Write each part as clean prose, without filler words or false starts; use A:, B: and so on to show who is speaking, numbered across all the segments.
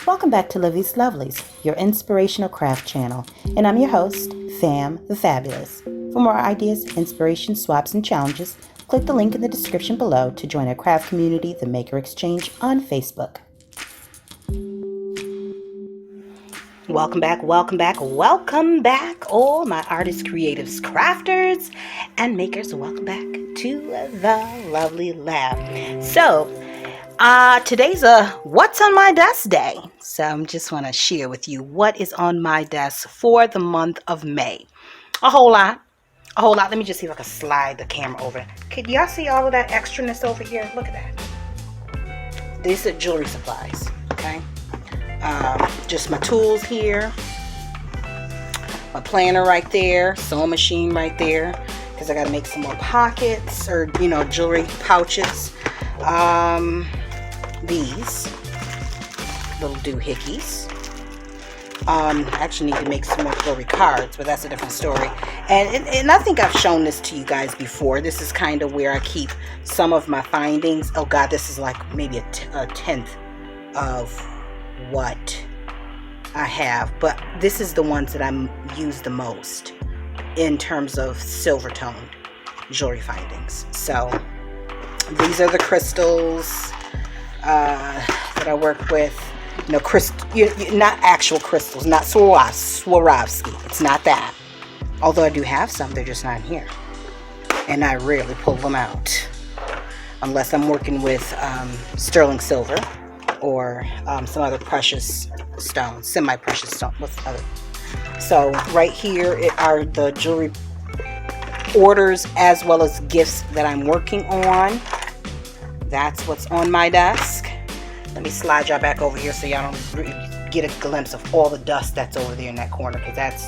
A: Welcome back to Livie's Lovelies, your inspirational craft channel, and I'm your host, Fam the Fabulous. For more ideas, inspiration, swaps, and challenges, click the link in the description below to join our craft community, the Maker Exchange, on Facebook. Welcome back, all my artists, creatives, crafters, and makers. Welcome back to the Lovely Lab. So, today's a What's on My Desk day. So I just want to share with you what is on my desk for the month of May. A whole lot. Let me just see if I can slide the camera over. Can y'all see all of that extraness over here? Look at that. These are jewelry supplies, okay? Just my tools here. My planner right there. Sewing machine right there. Because I got to make some more pockets or, jewelry pouches. These little doohickeys. I actually need to make some more jewelry cards, but that's a different story. And I think I've shown this to you guys before. This is kind of where I keep some of my findings. Oh God, this is like maybe a tenth of what I have, but this is the ones that I use the most in terms of silver toned jewelry findings. So these are the crystals that I work with. Not actual crystals, not Swarovski. It's not that. Although I do have some, they're just not in here. And I rarely pull them out. Unless I'm working with sterling silver or some other precious stones, semi-precious stone. So right here are the jewelry orders as well as gifts that I'm working on. That's what's on my desk. Let me slide y'all back over here so y'all don't get a glimpse of all the dust that's over there in that corner, because that's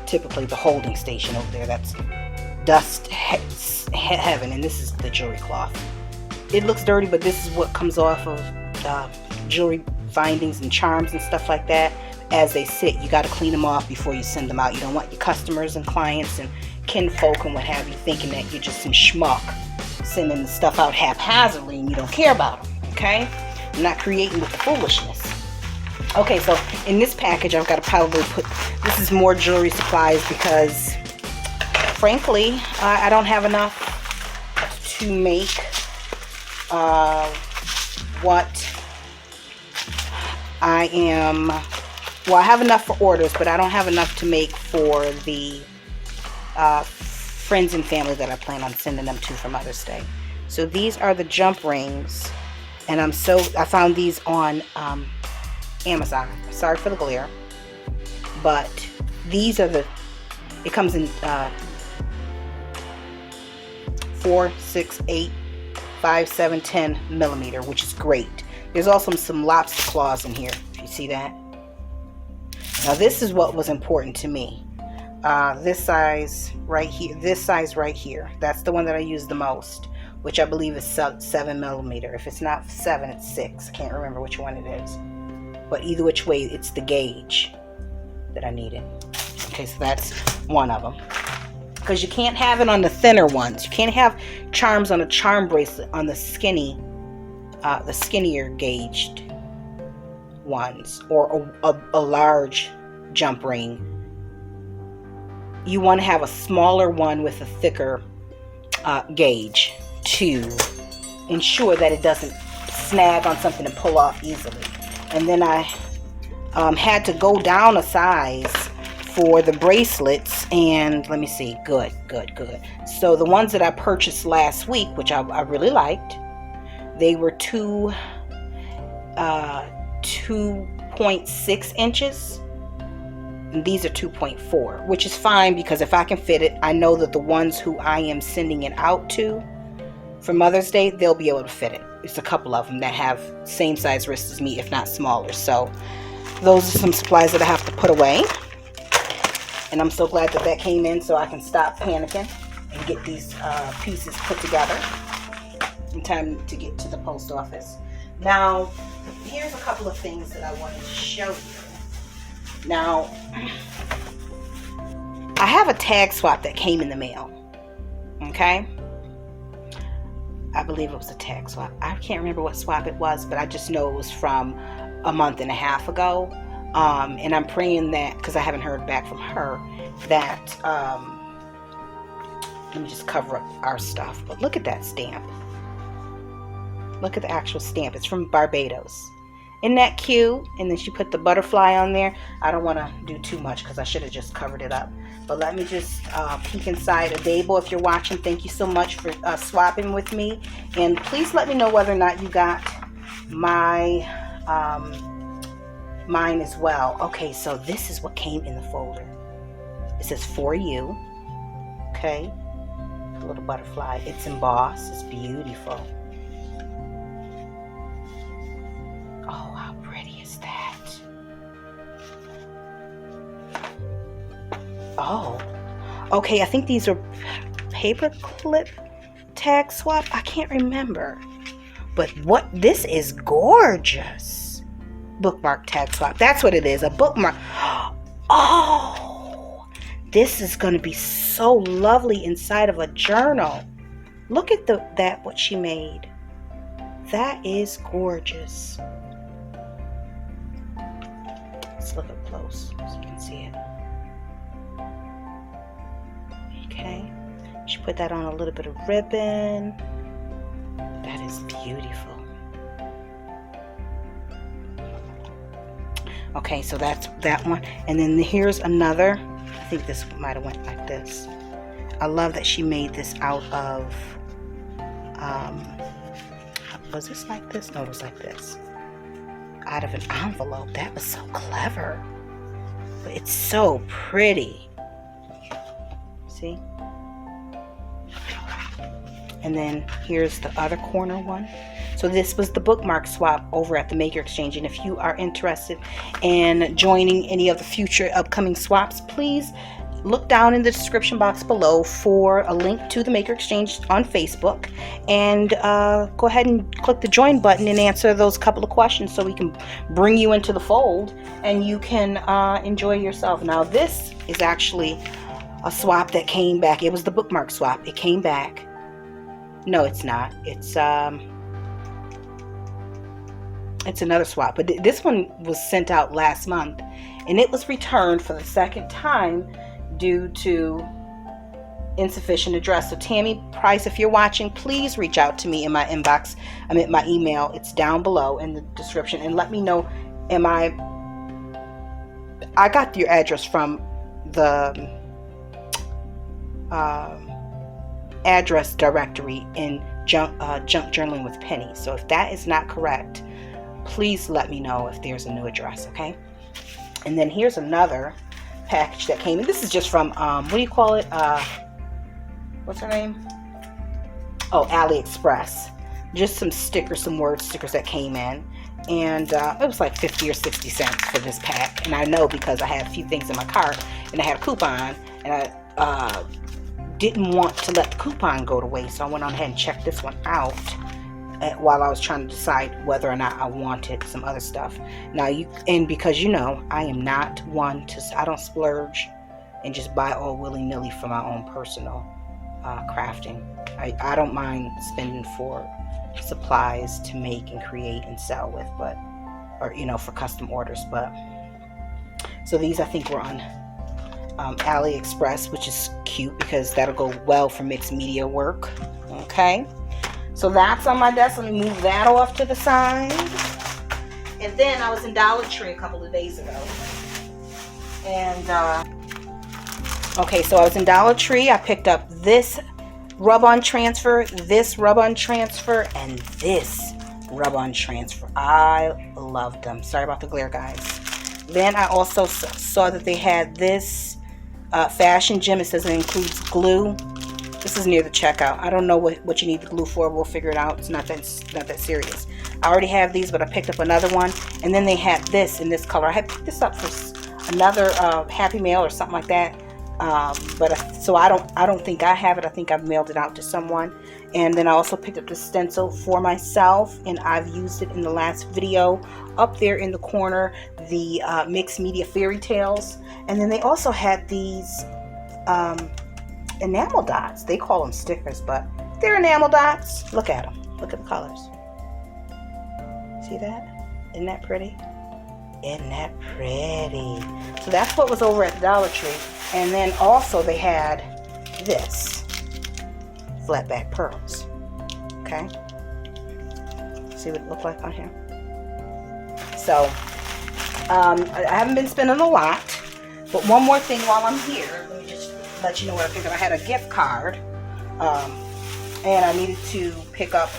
A: typically the holding station over there. That's dust heaven, and this is the jewelry cloth. It looks dirty, but this is what comes off of jewelry findings and charms and stuff like that. As they sit, you got to clean them off before you send them out. You don't want your customers and clients and kinfolk and what have you thinking that you're just some schmuck sending the stuff out haphazardly and you don't care about them, okay? I'm not creating with the foolishness. Okay, so in this package, I've got to probably put, this is more jewelry supplies because, frankly, I don't have enough to make what I am, well, I have enough for orders, but I don't have enough to make for the friends and family that I plan on sending them to for Mother's Day. So these are the jump rings, and I found these on Amazon. Sorry for the glare, but these are it comes in 4, 6, 8, 5, 7, 10 millimeter, which is great. There's also some lobster claws in here, if you see that. Now this is what was important to me. This size right here, that's the one that I use the most, which I believe is 7 millimeter. If it's not 7, it's 6. I can't remember which one it is, but either which way, it's the gauge that I needed. Okay, so that's one of them, because you can't have it on the thinner ones. You can't have charms on a charm bracelet on the skinnier gauged ones, or a large jump ring. You want to have a smaller one with a thicker gauge to ensure that it doesn't snag on something and pull off easily. And then I had to go down a size for the bracelets, and let me see, good. So the ones that I purchased last week, which I really liked, they were 2.6 inches. And these are 2.4, which is fine, because if I can fit it, I know that the ones who I am sending it out to for Mother's Day, they'll be able to fit it. There's a couple of them that have same size wrists as me, if not smaller. So those are some supplies that I have to put away. And I'm so glad that came in, so I can stop panicking and get these pieces put together in time to get to the post office. Now, here's a couple of things that I wanted to show you. Now, I have a tag swap that came in the mail. Okay? I believe it was a tag swap. I can't remember what swap it was, but I just know it was from a month and a half ago. And I'm praying that, because I haven't heard back from her, that let me just cover up our stuff. But look at that stamp. Look at the actual stamp. It's from Barbados. Isn't that cute? And then she put the butterfly on there. I don't want to do too much because I should have just covered it up. But let me just peek inside. Adebo, if you're watching, thank you so much for swapping with me. And please let me know whether or not you got my mine as well. Okay, so this is what came in the folder. It says for you. Okay, a little butterfly. It's embossed. It's beautiful. Oh, how pretty is that? Oh, okay. I think these are paper clip tag swap. I can't remember. But this is gorgeous. Bookmark tag swap. That's what it is. A bookmark. Oh, this is going to be so lovely inside of a journal. Look at what she made. That is gorgeous. Let's look up close so you can see it. Okay. She put that on a little bit of ribbon. That is beautiful. Okay, so that's that one. And then here's another. I think this might have went like this. I love that she made this out of, was this like this? No, it was like this. Out of an envelope. That was so clever. But it's so pretty. See? And then here's the other corner one. So this was the bookmark swap over at the Maker Exchange. And if you are interested in joining any of the future upcoming swaps, please look down in the description box below for a link to the Maker Exchange on Facebook. And go ahead and click the join button and answer those couple of questions so we can bring you into the fold and you can enjoy yourself. Now this is actually a swap that came back. It was the bookmark swap. It came back. No, it's not. It's another swap, but this one was sent out last month and it was returned for the second time due to insufficient address. So Tammy Price, if you're watching, please reach out to me in my inbox. I'm at my email. It's down below in the description, and let me know. I got your address from the address directory in junk journaling with Penny. So if that is not correct, please let me know if there's a new address. Okay. And then here's another package that came in. This is just from what do you call it? What's her name? Oh, AliExpress. Just some stickers, some word stickers that came in, and it was like 50 or 60 cents for this pack. And I know because I had a few things in my cart and I had a coupon, and I didn't want to let the coupon go to waste, so I went on ahead and checked this one out while I was trying to decide whether or not I wanted some other stuff. Now because you know, I am not one to, I don't splurge and just buy all willy-nilly for my own personal crafting. I don't mind spending for supplies to make and create and sell with, or you know, for custom orders. But so these I think were on AliExpress, which is cute because that'll go well for mixed media work. Okay. So that's on my desk. Let me move that off to the side. And then I was in Dollar Tree a couple of days ago. And, okay, so I was in Dollar Tree. I picked up this rub-on transfer, this rub-on transfer, and this rub-on transfer. I love them. Sorry about the glare, guys. Then I also saw that they had this fashion gem. It says it includes glue. This is near the checkout. I don't know what you need the glue for. We'll figure it out. It's not that serious. I already have these, but I picked up another one. And then they had this in this color. I had picked this up for another Happy Mail or something like that. So I don't think I have it. I think I've mailed it out to someone. And then I also picked up the stencil for myself, and I've used it in the last video. Up there in the corner, the mixed media fairy tales. And then they also had these enamel dots. They call them stickers, but they're enamel dots. Look at them. Look at the colors. See that? Isn't that pretty? Isn't that pretty? So that's what was over at the Dollar Tree. And then also they had this, flat back pearls. Okay? See what it looked like on here? So, I haven't been spending a lot. But one more thing while I'm here, let me just let you know what I picked up. I had a gift card. And I needed to pick up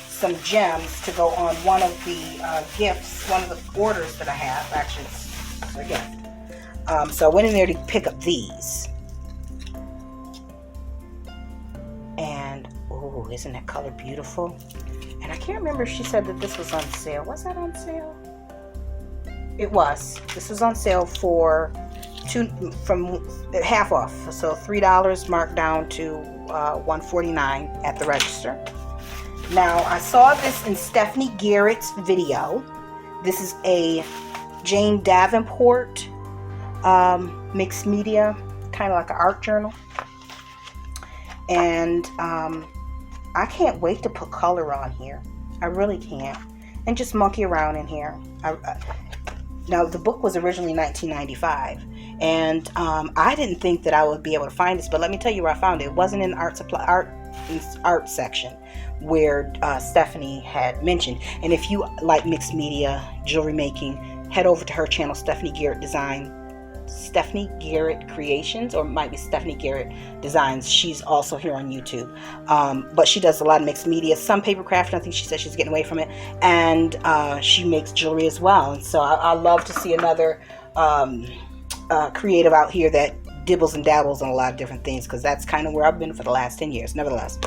A: some gems to go on one of the gifts, one of the orders that I have. Actually, it's a gift. So I went in there to pick up these. And, oh, isn't that color beautiful? And I can't remember if she said that this was on sale. Was that on sale? It was. This was on sale for from half off. So $3 marked down to $1.49 at the register. Now, I saw this in Stephanie Garrett's video. This is a Jane Davenport mixed media, kind of like an art journal. And I can't wait to put color on here. I really can't. And just monkey around in here. Now, the book was originally $19.95. And I didn't think that I would be able to find this, but let me tell you where I found it. It wasn't in the art section where Stephanie had mentioned. And if you like mixed media, jewelry making, head over to her channel, Stephanie Garrett Creations, or it might be Stephanie Garrett Designs. She's also here on YouTube. But she does a lot of mixed media, some paper craft. I think she said she's getting away from it. And she makes jewelry as well. And so I love to see another creative out here that dibbles and dabbles on a lot of different things, because that's kind of where I've been for the last 10 years. Nevertheless,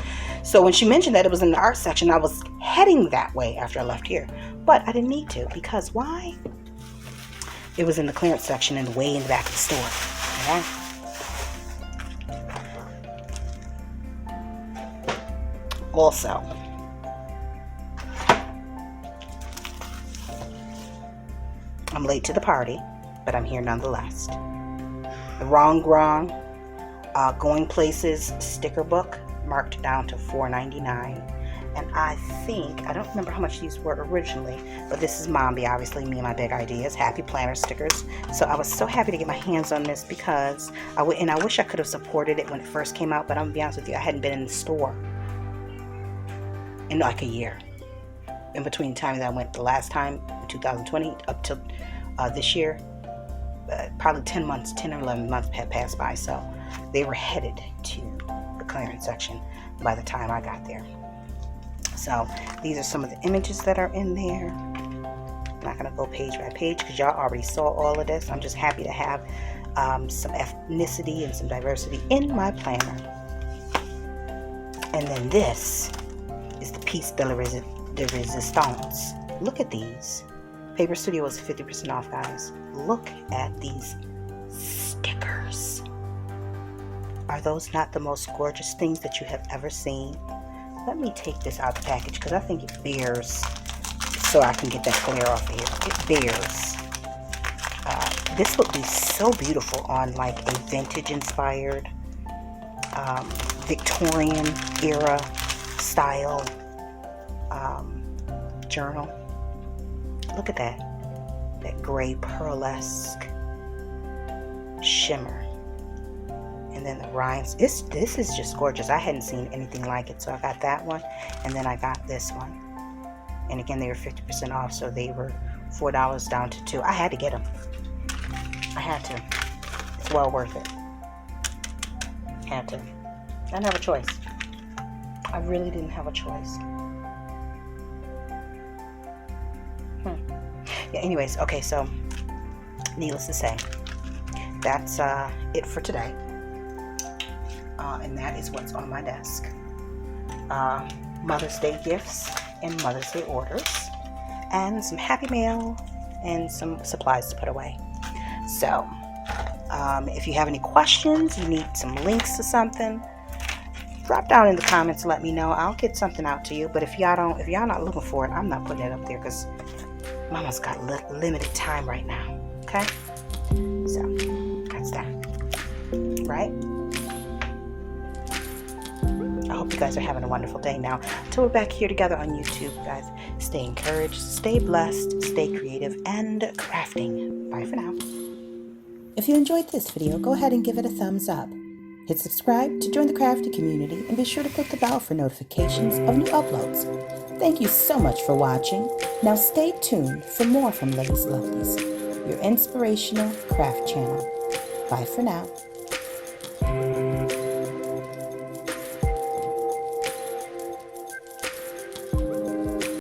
A: so when she mentioned that it was in the art section, I was heading that way after I left here, but I didn't need to, because why? It was in the clearance section and way in the back of the store. Okay? Also, I'm late to the party, but I'm here nonetheless. The Wrong Going Places sticker book, marked down to $4.99. And I don't remember how much these were originally, but this is Mombi, obviously, me and my big ideas, happy planner stickers. So I was so happy to get my hands on this, because I wish I could have supported it when it first came out, but I'm gonna be honest with you, I hadn't been in the store in like a year. In between the time that I went the last time, in 2020, up till this year, probably 10 or 11 months had passed by, so they were headed to the clearance section by the time I got there. So these are some of the images that are in there. I'm not going to go page by page because y'all already saw all of this. I'm just happy to have some ethnicity and some diversity in my planner. And then this is the piece de resistance. Look at these. Paper Studio is 50% off, guys. Look at these stickers. Are those not the most gorgeous things that you have ever seen? Let me take this out of the package because I think it bears, so I can get that glare off of here. It bears. This would be so beautiful on like a vintage inspired, Victorian era style journal. Look at that. That gray pearlesque shimmer. And then the rhymes. This is just gorgeous. I hadn't seen anything like it. So I got that one. And then I got this one. And again, they were 50% off. So they were $4 down to $2. I had to get them. I had to. It's well worth it. Had to. I didn't have a choice. I really didn't have a choice. Yeah, anyways, okay, so needless to say, that's it for today. And that is what's on my desk. Mother's Day gifts and Mother's Day orders, and some happy mail and some supplies to put away. So if you have any questions, you need some links to something, drop down in the comments and let me know. I'll get something out to you. But if y'all not looking for it, I'm not putting it up there because Mama's got limited time right now. Okay, so that's that, right? I hope you guys are having a wonderful day now. Until we're back here together on YouTube, guys, stay encouraged, stay blessed, stay creative, and crafting. Bye for now. If you enjoyed this video, go ahead and give it a thumbs up. Hit subscribe to join the crafty community and be sure to click the bell for notifications of new uploads. Thank you so much for watching. Now stay tuned for more from Livie's Lovelies, your inspirational craft channel. Bye for now.